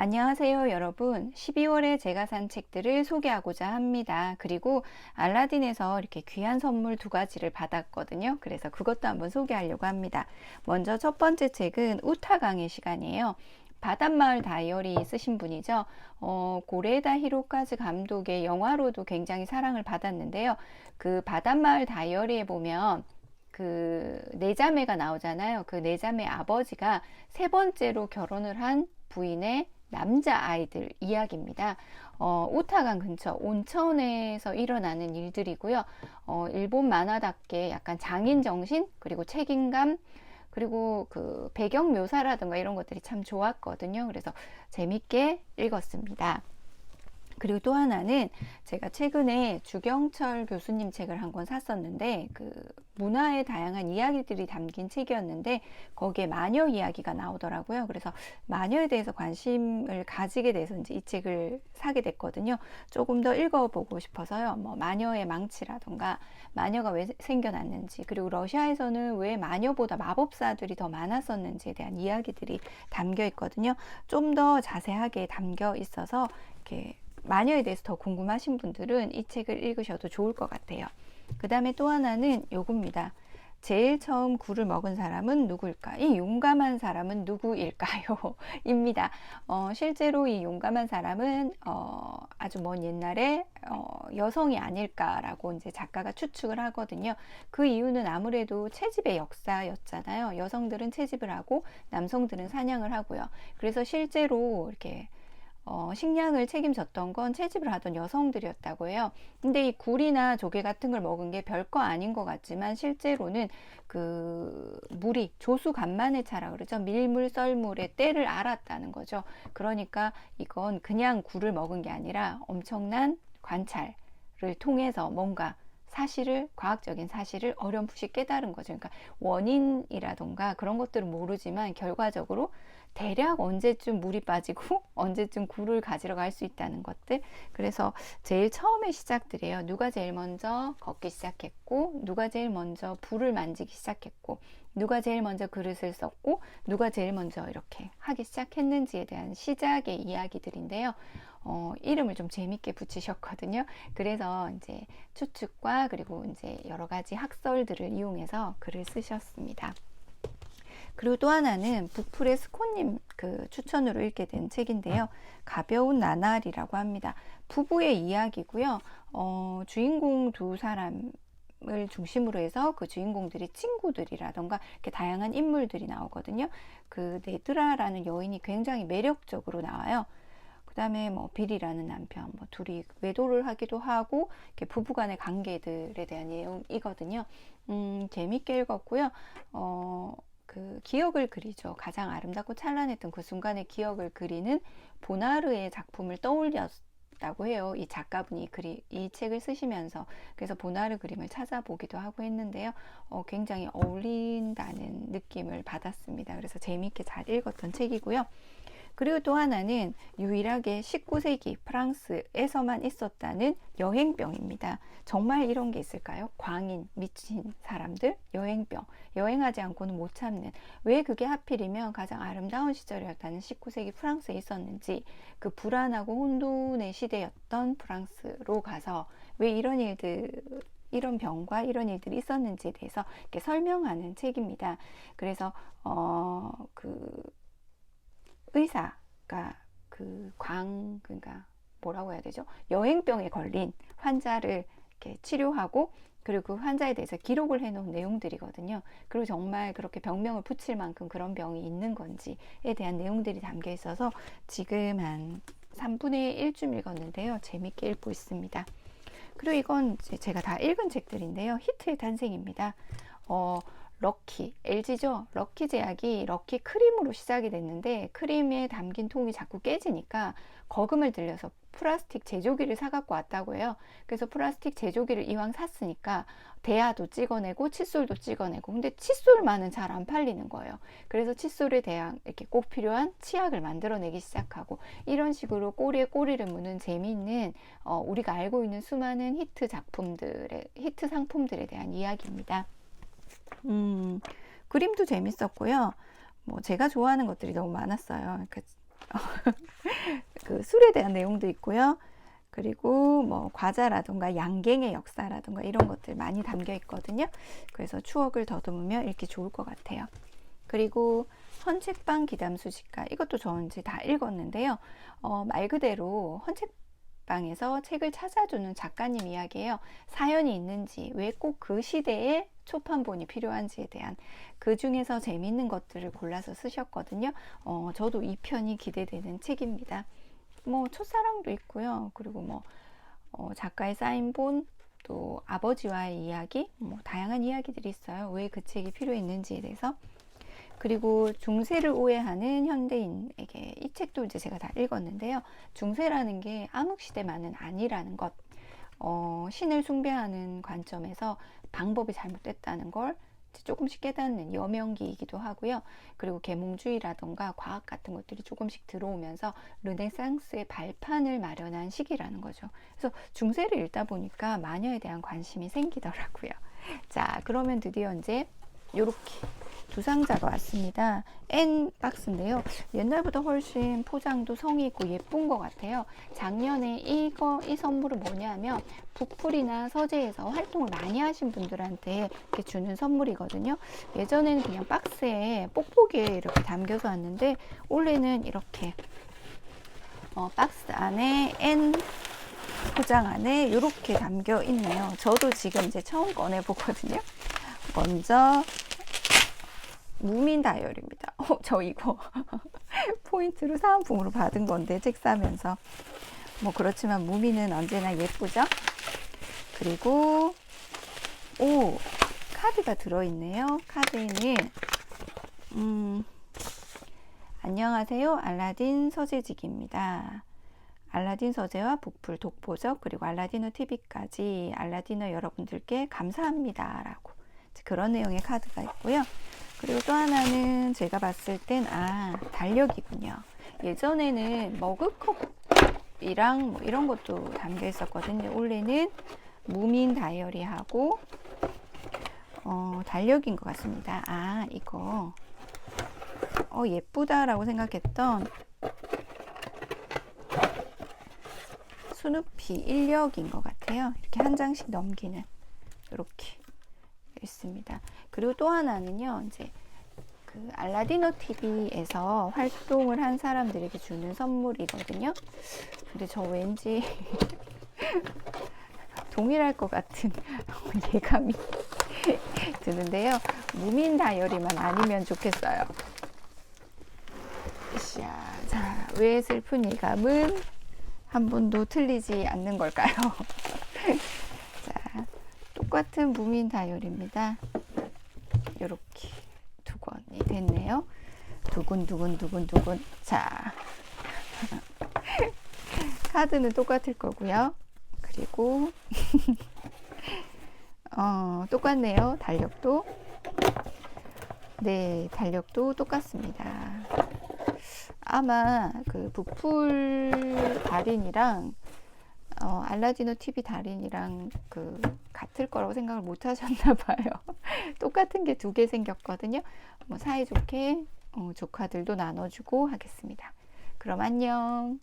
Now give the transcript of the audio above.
안녕하세요, 여러분. 12월에 제가 산 책들을 소개하고자 합니다. 그리고 알라딘에서 이렇게 귀한 선물 두 가지를 받았거든요. 그래서 그것도 한번 소개하려고 합니다. 먼저 첫 번째 책은 우타강의 시간이에요. 바닷마을 다이어리 쓰신 분이죠. 고레다 히로카즈 감독의 영화로도 굉장히 사랑을 받았는데요. 그 바닷마을 다이어리에 보면 그 네자매가 나오잖아요. 그 네자매 아버지가 세 번째로 결혼을 한 부인의 남자 아이들 이야기입니다. 우타강 근처 온천에서 일어나는 일들이고요. 일본 만화답게 약간 장인 정신 그리고 책임감 그리고 그 배경 묘사라든가 이런 것들이 참 좋았거든요. 그래서 재밌게 읽었습니다. 그리고 또 하나는 제가 최근에 주경철 교수님 책을 한 권 샀었는데 그 문화의 다양한 이야기들이 담긴 책이었는데 거기에 마녀 이야기가 나오더라고요. 그래서 마녀에 대해서 관심을 가지게 돼서 이제 이 책을 사게 됐거든요. 조금 더 읽어보고 싶어서요. 뭐 마녀의 망치라던가 마녀가 왜 생겨났는지 그리고 러시아에서는 왜 마녀보다 마법사들이 더 많았었는지에 대한 이야기들이 담겨 있거든요. 좀 더 자세하게 담겨 있어서 이렇게 마녀에 대해서 더 궁금하신 분들은 이 책을 읽으셔도 좋을 것 같아요. 그 다음에 또 하나는 요겁니다. 제일 처음 굴을 먹은 사람은 누구일까? 이 용감한 사람은 누구일까요? 입니다. 실제로 이 용감한 사람은 아주 먼 옛날에 여성이 아닐까라고 이제 작가가 추측을 하거든요. 그 이유는 아무래도 채집의 역사였잖아요. 여성들은 채집을 하고 남성들은 사냥을 하고요. 그래서 실제로 이렇게 식량을 책임졌던 건 채집을 하던 여성들이었다고 해요. 근데 이 굴이나 조개 같은 걸 먹은 게 별거 아닌 것 같지만 실제로는 그 물이 조수간만의 차라 그러죠. 밀물 썰물의 때를 알았다는 거죠. 그러니까 이건 그냥 굴을 먹은 게 아니라 엄청난 관찰을 통해서 뭔가 사실을 과학적인 사실을 어렴풋이 깨달은 거죠. 그러니까 원인이라던가 그런 것들은 모르지만 결과적으로 대략 언제쯤 물이 빠지고 언제쯤 굴을 가지러 갈 수 있다는 것들. 그래서 제일 처음의 시작들이에요. 누가 제일 먼저 걷기 시작했고 누가 제일 먼저 불을 만지기 시작했고 누가 제일 먼저 그릇을 썼고 누가 제일 먼저 이렇게 하기 시작했는지에 대한 시작의 이야기들인데요. 이름을 좀 재밌게 붙이셨거든요. 그래서 이제 추측과 그리고 이제 여러 가지 학설들을 이용해서 글을 쓰셨습니다. 그리고 또 하나는 북풀의 스코님 그 추천으로 읽게 된 책인데요. 가벼운 나날이라고 합니다. 부부의 이야기고요. 주인공 두 사람을 중심으로 해서 그 주인공들이 친구들이라던가 이렇게 다양한 인물들이 나오거든요. 그 네드라라는 여인이 굉장히 매력적으로 나와요. 그 다음에 뭐 빌이라는 남편, 뭐 둘이 외도를 하기도 하고 이렇게 부부간의 관계들에 대한 내용이거든요. 재밌게 읽었고요. 그 기억을 그리죠. 가장 아름답고 찬란했던 그 순간의 기억을 그리는 보나르의 작품을 떠올렸다고 해요. 이 작가분이 이 책을 쓰시면서. 그래서 보나르 그림을 찾아보기도 하고 했는데요. 굉장히 어울린다는 느낌을 받았습니다. 그래서 재미있게 잘 읽었던 책이고요. 그리고 또 하나는 유일하게 19세기 프랑스에서만 있었다는 여행병입니다. 정말 이런 게 있을까요? 광인, 미친 사람들, 여행병, 여행하지 않고는 못 참는. 왜 그게 하필이면 가장 아름다운 시절이었다는 19세기 프랑스에 있었는지, 그 불안하고 혼돈의 시대였던 프랑스로 가서 왜 이런 일들 이런 병과 이런 일들이 있었는지에 대해서 이렇게 설명하는 책입니다. 그래서 그 의사가 그러니까 뭐라고 해야 되죠? 여행병에 걸린 환자를 이렇게 치료하고 그리고 그 환자에 대해서 기록을 해놓은 내용들이거든요. 그리고 정말 그렇게 병명을 붙일 만큼 그런 병이 있는 건지에 대한 내용들이 담겨 있어서 지금 한 3분의 1쯤 읽었는데요. 재밌게 읽고 있습니다. 그리고 이건 제가 다 읽은 책들인데요. 히트의 탄생입니다. 럭키, LG죠? 럭키 제약이 럭키 크림으로 시작이 됐는데 크림에 담긴 통이 자꾸 깨지니까 거금을 들여서 플라스틱 제조기를 사갖고 왔다고 해요. 그래서 플라스틱 제조기를 이왕 샀으니까 대야도 찍어내고 칫솔도 찍어내고 근데 칫솔만은 잘 안 팔리는 거예요. 그래서 칫솔에 대한 이렇게 꼭 필요한 치약을 만들어내기 시작하고 이런 식으로 꼬리에 꼬리를 무는 재미있는 우리가 알고 있는 수많은 히트 상품들에 대한 이야기입니다. 그림도 재밌었고요. 뭐 제가 좋아하는 것들이 너무 많았어요. 그 술에 대한 내용도 있고요. 그리고 뭐 과자라든가 양갱의 역사라든가 이런 것들 많이 담겨 있거든요. 그래서 추억을 더듬으며 읽기 좋을 것 같아요. 그리고 헌책방 기담수집가, 이것도 저는 이제 다 읽었는데요. 말 그대로 헌책방에서 책을 찾아주는 작가님 이야기예요. 사연이 있는지, 왜 꼭 그 시대에 초판본이 필요한지에 대한, 그 중에서 재미있는 것들을 골라서 쓰셨거든요. 저도 이 편이 기대되는 책입니다. 뭐 첫사랑도 있고요. 그리고 뭐 작가의 사인본, 또 아버지와의 이야기, 뭐 다양한 이야기들이 있어요. 왜 그 책이 필요했는지에 대해서. 그리고 중세를 오해하는 현대인에게, 이 책도 이제 제가 다 읽었는데요. 중세라는 게 암흑시대만은 아니라는 것, 신을 숭배하는 관점에서 방법이 잘못됐다는 걸 조금씩 깨닫는 여명기이기도 하고요. 그리고 계몽주의라던가 과학 같은 것들이 조금씩 들어오면서 르네상스의 발판을 마련한 시기라는 거죠. 그래서 중세를 읽다 보니까 마녀에 대한 관심이 생기더라고요. 자, 그러면 드디어 이제 요렇게 두 상자가 왔습니다. N 박스인데요. 옛날보다 훨씬 포장도 성의 있고 예쁜 것 같아요. 작년에 이 선물은 뭐냐면 북풀이나 서재에서 활동을 많이 하신 분들한테 이렇게 주는 선물이거든요. 예전에는 그냥 박스에 뽁뽁이에 이렇게 담겨서 왔는데 올해는 이렇게 박스 안에 N 포장 안에 이렇게 담겨 있네요. 저도 지금 이제 처음 꺼내 보거든요. 먼저 무민 다이어리입니다. 저 이거 포인트로 사은품으로 받은 건데, 책 사면서. 뭐 그렇지만 무민은 언제나 예쁘죠? 그리고 카드가 들어있네요. 카드에는 안녕하세요, 알라딘 서재직입니다. 알라딘 서재와 북풀 독보적, 그리고 알라디노 TV까지 알라디노 여러분들께 감사합니다 라고, 그런 내용의 카드가 있고요. 그리고 또 하나는 제가 봤을 땐 달력이군요. 예전에는 머그컵이랑 뭐 이런 것도 담겨 있었거든요. 올해는 무민 다이어리하고 달력인 것 같습니다. 이거 예쁘다라고 생각했던 스누피 인력인 것 같아요. 이렇게 한 장씩 넘기는, 이렇게 있습니다. 그리고 또 하나는요, 이제 그 알라디노 TV에서 활동을 한 사람들에게 주는 선물이거든요. 근데 저 왠지 동일할 것 같은 예감이 드는데요. 무민 다이어리만 아니면 좋겠어요. 자, 왜 슬픈 예감은 한 번도 틀리지 않는 걸까요? 자, 똑같은 무민 다이어리입니다. 이렇게 두 권이 됐네요. 두근두근. 자, 카드는 똑같을 거고요. 그리고 똑같네요. 달력도. 네, 달력도 똑같습니다. 아마 그 북풀 달인이랑 알라디노 TV 달인이랑 그 같을 거라고 생각을 못 하셨나 봐요. 똑같은 게 두 개 생겼거든요. 뭐 사이좋게 조카들도 나눠주고 하겠습니다. 그럼 안녕.